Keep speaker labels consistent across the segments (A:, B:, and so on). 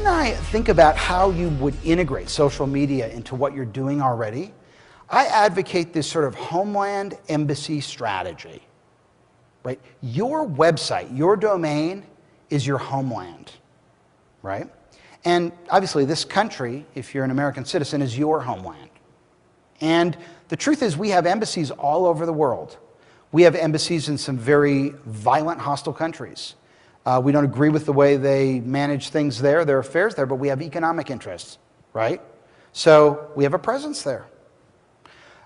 A: I think about how you would integrate social media into what you're doing already, I advocate this sort of homeland embassy strategy, right? Your website, your domain is your homeland, right? And obviously this country, if you're an American citizen, is your homeland. And the truth is we have embassies all over the world. We have embassies in some very violent, hostile countries. We don't agree with the way they manage things there, their affairs there, but we have economic interests, right? So we have a presence there.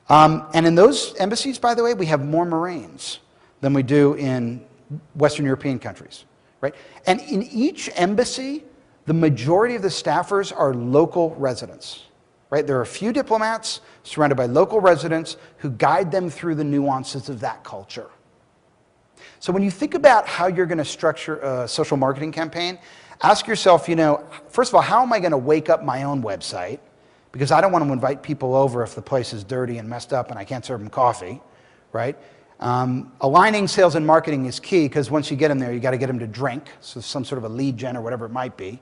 A: And in those embassies, by the way, we have more Marines than we do in Western European countries, right? And in each embassy, the majority of the staffers are local residents, right? There are a few diplomats surrounded by local residents who guide them through the nuances of that culture. So when you think about how you're going to structure a social marketing campaign, ask yourself, first of all, how am I going to wake up my own website? Because I don't want to invite people over if the place is dirty and messed up and I can't serve them coffee, right? Aligning sales and marketing is key because once you get them there, you got to get them to drink, so some sort of a lead gen or whatever it might be.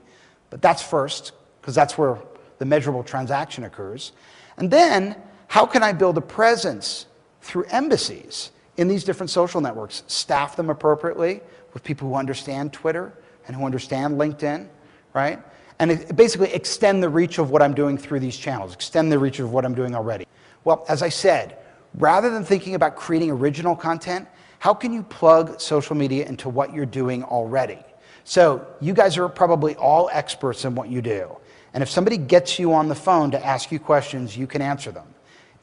A: But that's first, because that's where the measurable transaction occurs. And then, how can I build a presence through embassies in these different social networks? Staff them appropriately with people who understand Twitter and who understand LinkedIn, right? And basically extend the reach of what I'm doing through these channels, extend the reach of what I'm doing already. Well, as I said, rather than thinking about creating original content, how can you plug social media into what you're doing already? So you guys are probably all experts in what you do. And if somebody gets you on the phone to ask you questions, you can answer them.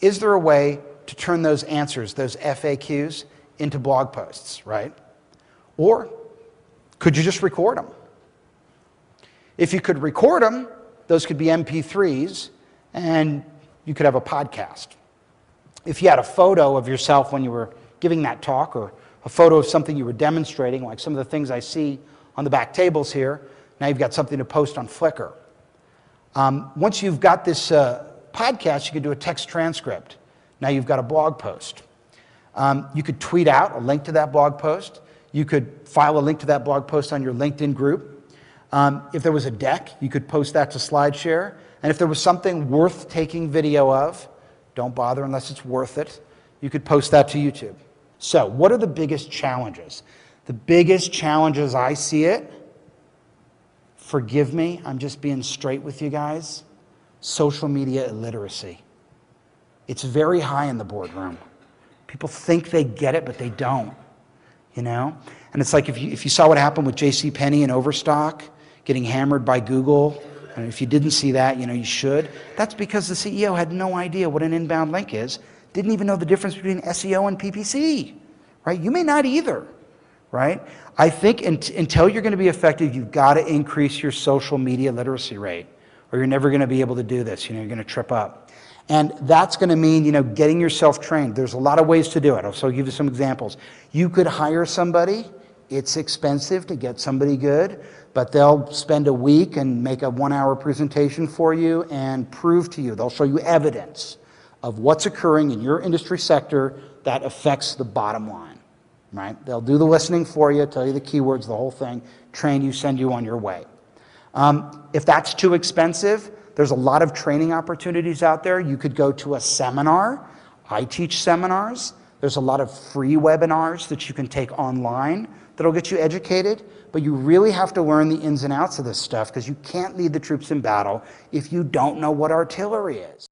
A: Is there a way to turn those answers, those FAQs, into blog posts, right? Or could you just record them? If you could record them, those could be MP3s, and you could have a podcast. If you had a photo of yourself when you were giving that talk, or a photo of something you were demonstrating, like some of the things I see on the back tables here, now you've got something to post on Flickr. Once you've got this podcast, you can do a text transcript. Now you've got a blog post. You could tweet out a link to that blog post. You could file a link to that blog post on your LinkedIn group. If there was a deck, you could post that to SlideShare. And if there was something worth taking video of, don't bother unless it's worth it, you could post that to YouTube. So what are the biggest challenges? The biggest challenges I see it, forgive me, I'm just being straight with you guys, social media illiteracy. It's very high in the boardroom. People think they get it, but they don't, And it's like if you saw what happened with JCPenney and Overstock, getting hammered by Google, and if you didn't see that, you should. That's because the CEO had no idea what an inbound link is, didn't even know the difference between SEO and PPC, right? You may not either, right? I think until you're going to be effective, you've got to increase your social media literacy rate, or you're never going to be able to do this. You're going to trip up. And that's going to mean, getting yourself trained. There's a lot of ways to do it. So I'll give you some examples. You could hire somebody. It's expensive to get somebody good, but they'll spend a week and make a 1-hour presentation for you and prove to you. They'll show you evidence of what's occurring in your industry sector that affects the bottom line, right? They'll do the listening for you, tell you the keywords, the whole thing, train you, send you on your way. If that's too expensive, there's a lot of training opportunities out there. You could go to a seminar. I teach seminars. There's a lot of free webinars that you can take online that'll get you educated, but you really have to learn the ins and outs of this stuff because you can't lead the troops in battle if you don't know what artillery is.